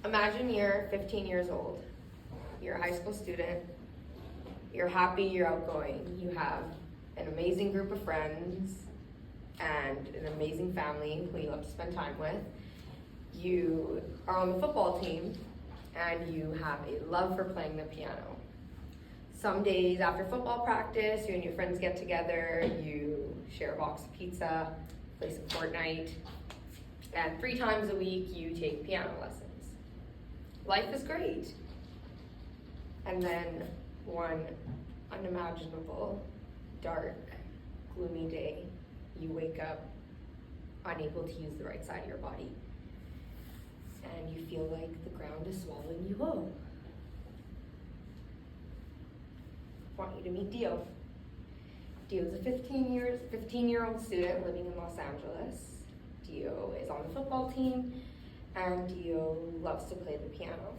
Imagine you're 15 years old, you're a high school student, you're happy, you're outgoing, you have an amazing group of friends and an amazing family who you love to spend time with. You are on the football team and you have a love for playing the piano. Some days after football practice, you and your friends get together, you share a box of pizza, play some Fortnite, and 3 times a week you take piano lessons. Life is great. And then one unimaginable, dark, gloomy day, you wake up unable to use the right side of your body. And you feel like the ground is swallowing you whole. I want you to meet Dio. Dio's a 15-year-old student living in Los Angeles. Dio is on the football team, and Dio loves to play the piano.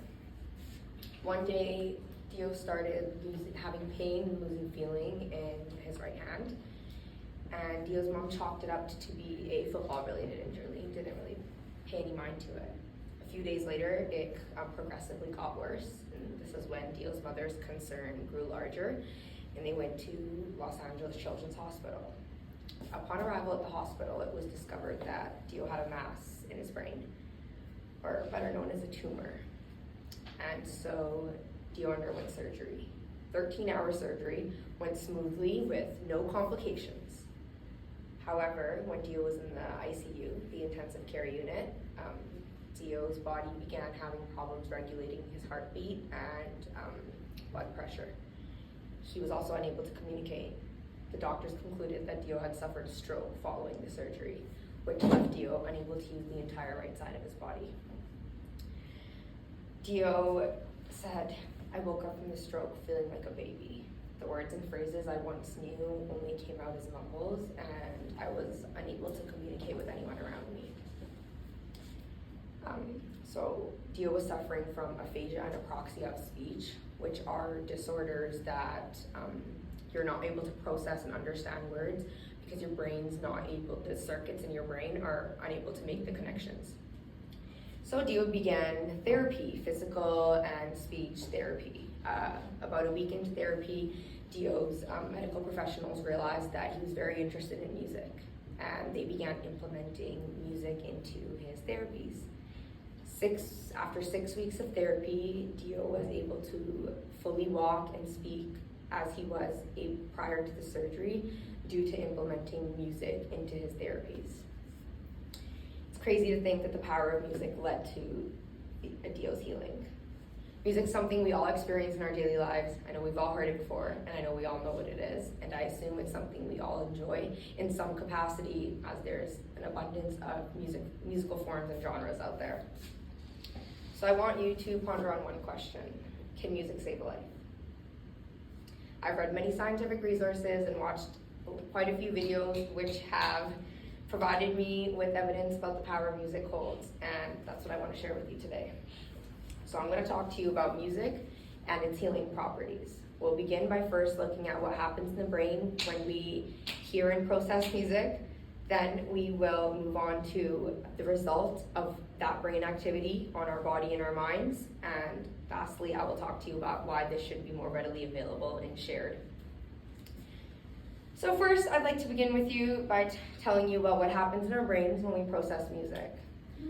One day, Dio started having pain and losing feeling in his right hand, and Dio's mom chalked it up to be a football-related injury. Didn't really pay any mind to it. A few days later, it progressively got worse, and this is when Dio's mother's concern grew larger, and they went to Los Angeles Children's Hospital. Upon arrival at the hospital, it was discovered that Dio had a mass in his brain, or better known as a tumor. And so Dio underwent surgery. 13-hour surgery went smoothly with no complications. However, when Dio was in the ICU, the intensive care unit, Dio's body began having problems regulating his heartbeat and blood pressure. He was also unable to communicate. The doctors concluded that Dio had suffered a stroke following the surgery, which left Dio unable to use the entire right side of his body. Dio said, "I woke up from the stroke feeling like a baby. The words and phrases I once knew only came out as mumbles, and I was unable to communicate with anyone around me." So Dio was suffering from aphasia and apraxia of speech, which are disorders that you're not able to process and understand words because your brain's not able, the circuits in your brain are unable to make the connections. So Dio began therapy, physical and speech therapy. About a week into therapy, Dio's medical professionals realized that he was very interested in music, and they began implementing music into his therapies. After 6 weeks of therapy, Dio was able to fully walk and speak as he was prior to the surgery due to implementing music into his therapies. It's crazy to think that the power of music led to Dio's healing. Music's something we all experience in our daily lives. I know we've all heard it before, and I know we all know what it is, and I assume it's something we all enjoy in some capacity, as there's an abundance of musical forms and genres out there. So I want you to ponder on one question: can music save a life? I've read many scientific resources and watched quite a few videos which have provided me with evidence about the power music holds, and that's what I want to share with you today. So I'm going to talk to you about music and its healing properties. We'll begin by first looking at what happens in the brain when we hear and process music. Then we will move on to the result of that brain activity on our body and our minds. And lastly, I will talk to you about why this should be more readily available and shared. So first, I'd like to begin with you by telling you about what happens in our brains when we process music.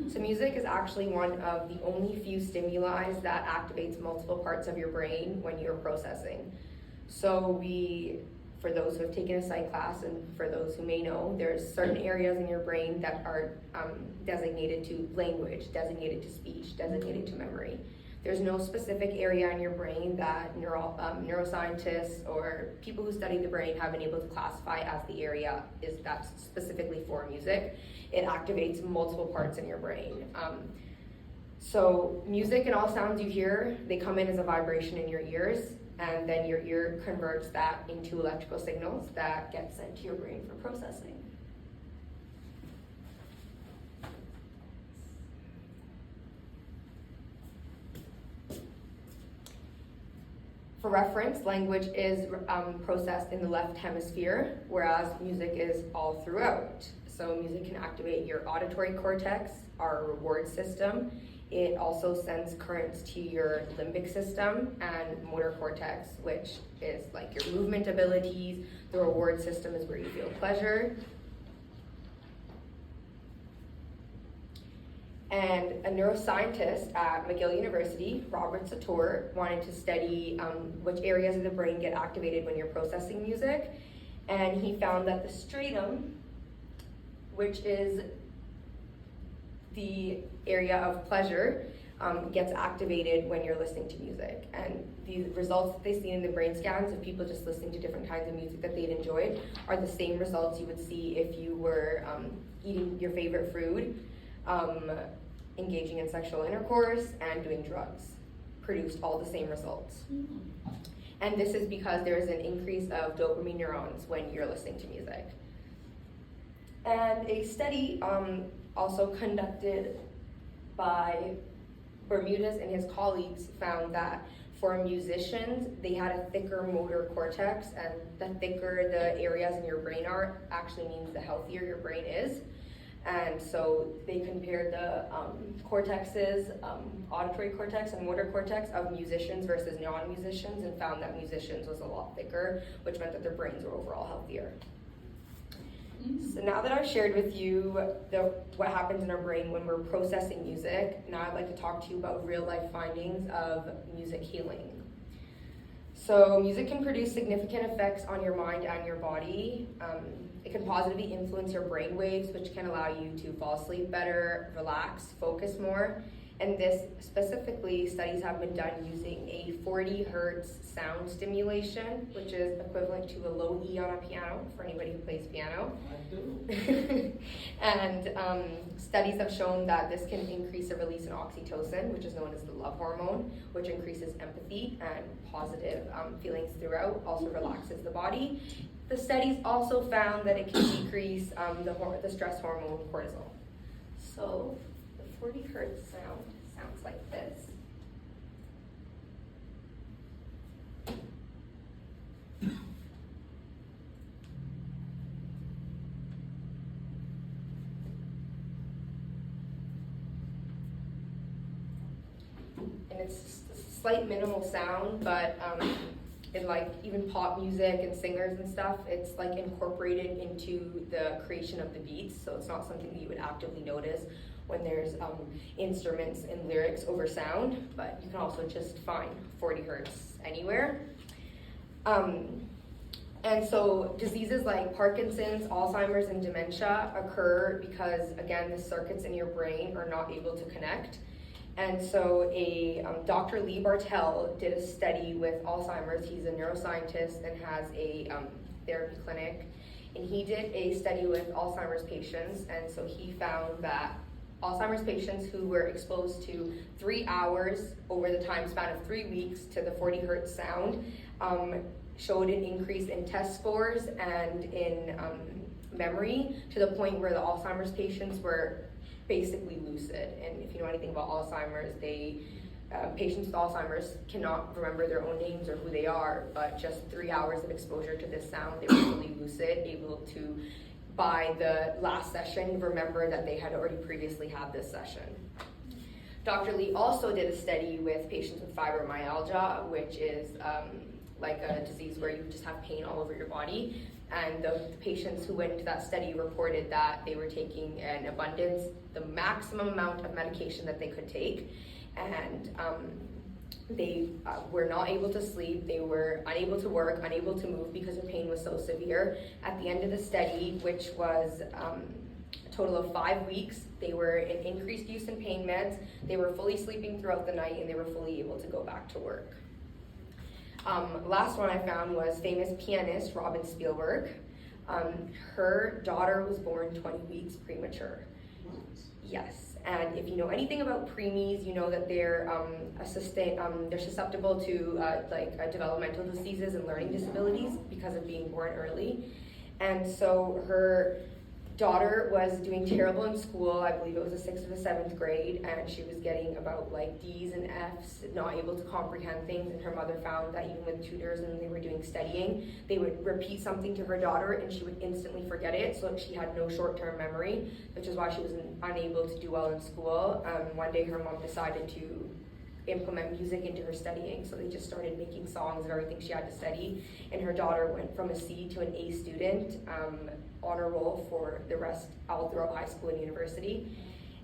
So music is actually one of the only few stimuli that activates multiple parts of your brain when you're processing. So for those who have taken a psych class and for those who may know, there's certain areas in your brain that are designated to language, designated to speech, designated to memory. There's no specific area in your brain that neuroscientists or people who study the brain have been able to classify as the area that's specifically for music. It activates multiple parts in your brain. So music and all sounds you hear, they come in as a vibration in your ears, and then your ear converts that into electrical signals that get sent to your brain for processing. For reference, language is processed in the left hemisphere, whereas music is all throughout. So music can activate your auditory cortex, our reward system, It also sends currents to your limbic system and motor cortex, which is like your movement abilities. The reward system is where you feel pleasure. And a neuroscientist at McGill University, Robert Sator, wanted to study which areas of the brain get activated when you're processing music. And he found that the striatum, which is the area of pleasure, gets activated when you're listening to music. And the results that they see in the brain scans of people just listening to different kinds of music that they'd enjoyed are the same results you would see if you were eating your favorite food, engaging in sexual intercourse, and doing drugs. Produced all the same results. And this is because there is an increase of dopamine neurons when you're listening to music. And a study also conducted by Bermudez and his colleagues found that for musicians, they had a thicker motor cortex, and the thicker the areas in your brain are actually means the healthier your brain is. And so they compared the cortexes, auditory cortex and motor cortex of musicians versus non-musicians, and found that musicians was a lot thicker, which meant that their brains were overall healthier. So now that I've shared with you what happens in our brain when we're processing music, now I'd like to talk to you about real-life findings of music healing. So music can produce significant effects on your mind and your body. It can positively influence your brain waves, which can allow you to fall asleep better, relax, focus more. And this specifically, studies have been done using a 40 hertz sound stimulation, which is equivalent to a low E on a piano, for anybody who plays piano. I do. And studies have shown that this can increase the release in oxytocin, which is known as the love hormone, which increases empathy and positive feelings throughout, also relaxes the body. The studies also found that it can decrease the stress hormone cortisol. So the 40 hertz sound sounds like this. And it's just a slight minimal sound, but in like even pop music and singers and stuff, it's like incorporated into the creation of the beats, so it's not something that you would actively notice when there's instruments and lyrics over sound, but you can also just find 40 hertz anywhere. And so diseases like Parkinson's, Alzheimer's, and dementia occur because, again, the circuits in your brain are not able to connect. And so Dr. Lee Bartel did a study with Alzheimer's. He's a neuroscientist and has a therapy clinic. And he did a study with Alzheimer's patients. And so he found that Alzheimer's patients who were exposed to 3 hours over the time span of 3 weeks to the 40 hertz sound showed an increase in test scores and in memory, to the point where the Alzheimer's patients were basically lucid. And if you know anything about Alzheimer's, patients with Alzheimer's cannot remember their own names or who they are, but just 3 hours of exposure to this sound, they were fully lucid, able to, by the last session, remember that they had already previously had this session. Dr. Lee also did a study with patients with fibromyalgia, which is like a disease where you just have pain all over your body. And the patients who went into that study reported that they were taking an abundance, the maximum amount of medication that they could take. And they were not able to sleep, they were unable to work, unable to move because the pain was so severe. At the end of the study, which was a total of 5 weeks, they were in increased use in pain meds, they were fully sleeping throughout the night, and they were fully able to go back to work. Last one I found was famous pianist Robin Spielberg. Her daughter was born 20 weeks premature. Yes, and if you know anything about preemies, you know that they're susceptible to developmental diseases and learning disabilities because of being born early. And so daughter was doing terrible in school. I believe it was the 6th or the 7th grade, and she was getting about like D's and F's, not able to comprehend things. And her mother found that even with tutors and they were doing studying, they would repeat something to her daughter and she would instantly forget it. So she had no short-term memory, which is why she was unable to do well in school. One day her mom decided to implement music into her studying, so they just started making songs of everything she had to study, and her daughter went from a C to an A student, honor roll for the rest all throughout high school and university.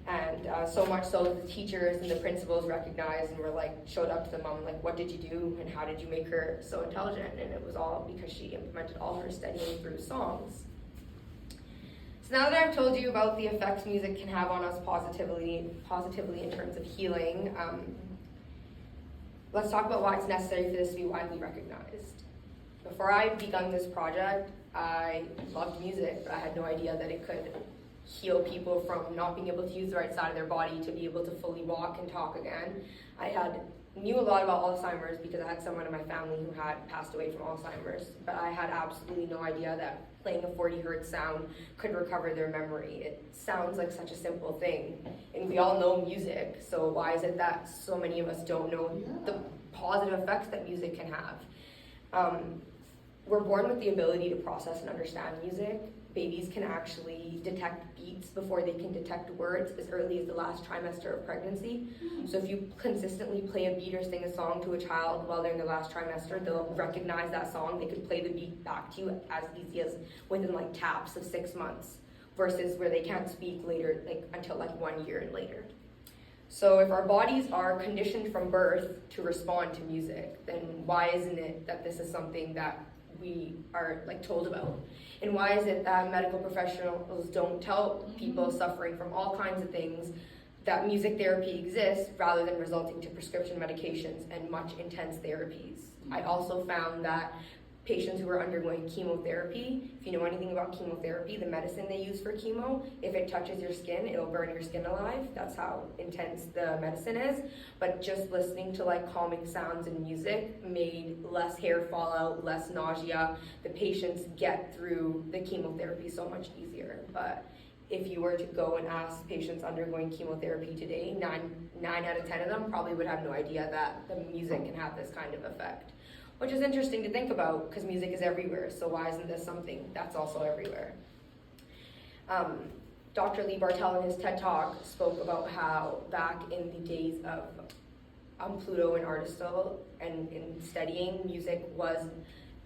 And so much so that the teachers and the principals recognized and were like, showed up to the mom like, what did you do and how did you make her so intelligent? And it was all because she implemented all her studying through songs. So now that I've told you about the effects music can have on us positively in terms of healing, let's talk about why it's necessary for this to be widely recognized. Before I begun this project, I loved music, but I had no idea that it could heal people from not being able to use the right side of their body to be able to fully walk and talk again. I knew a lot about Alzheimer's because I had someone in my family who had passed away from Alzheimer's, but I had absolutely no idea that playing a 40 hertz sound could recover their memory. It sounds like such a simple thing, and we all know music, so why is it that so many of us don't know the positive effects that music can have? We're born with the ability to process and understand music. Babies can actually detect beats before they can detect words as early as the last trimester of pregnancy. So if you consistently play a beat or sing a song to a child while they're in their last trimester, they'll recognize that song. They could play the beat back to you as easy as within like taps of 6 months, versus where they can't speak later, like until like 1 year and later. So if our bodies are conditioned from birth to respond to music, then why isn't it that this is something that we are like told about? And why is it that medical professionals don't tell people suffering from all kinds of things that music therapy exists, rather than resulting to prescription medications and much intense therapies? I also found that patients who are undergoing chemotherapy, if you know anything about chemotherapy, the medicine they use for chemo, if it touches your skin, it'll burn your skin alive. That's how intense the medicine is. But just listening to like calming sounds and music made less hair fall out, less nausea. The patients get through the chemotherapy so much easier. But if you were to go and ask patients undergoing chemotherapy today, 9 out of 10 of them probably would have no idea that the music can have this kind of effect. Which is interesting to think about because music is everywhere, so why isn't this something that's also everywhere? Dr. Lee Bartel in his TED Talk spoke about how back in the days of Pluto and Artistole and in studying, music was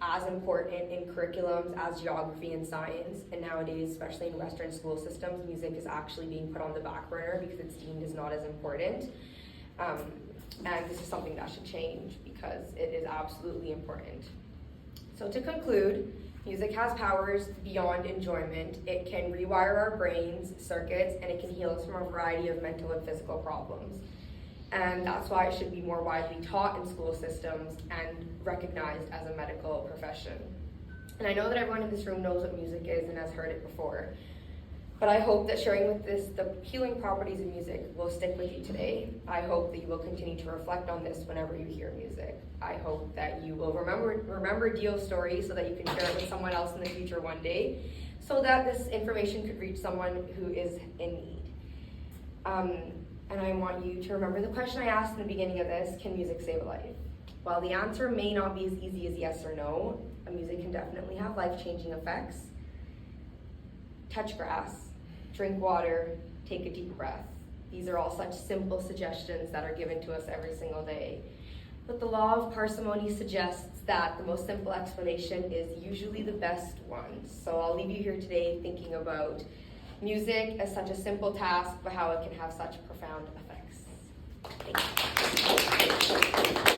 as important in curriculums as geography and science, and nowadays, especially in Western school systems, music is actually being put on the back burner because it's deemed as not as important. And this is something that should change because it is absolutely important. So to conclude, music has powers beyond enjoyment. It can rewire our brains, circuits, and it can heal us from a variety of mental and physical problems. And that's why it should be more widely taught in school systems and recognized as a medical profession. And I know that everyone in this room knows what music is and has heard it before. But I hope that sharing with this the healing properties of music will stick with you today. I hope that you will continue to reflect on this whenever you hear music. I hope that you will remember Dio's story so that you can share it with someone else in the future one day, so that this information could reach someone who is in need. And I want you to remember the question I asked in the beginning of this: can music save a life? While the answer may not be as easy as yes or no, music can definitely have life-changing effects. Touch grass, drink water, take a deep breath. These are all such simple suggestions that are given to us every single day. But the law of parsimony suggests that the most simple explanation is usually the best one. So I'll leave you here today thinking about music as such a simple task, but how it can have such profound effects.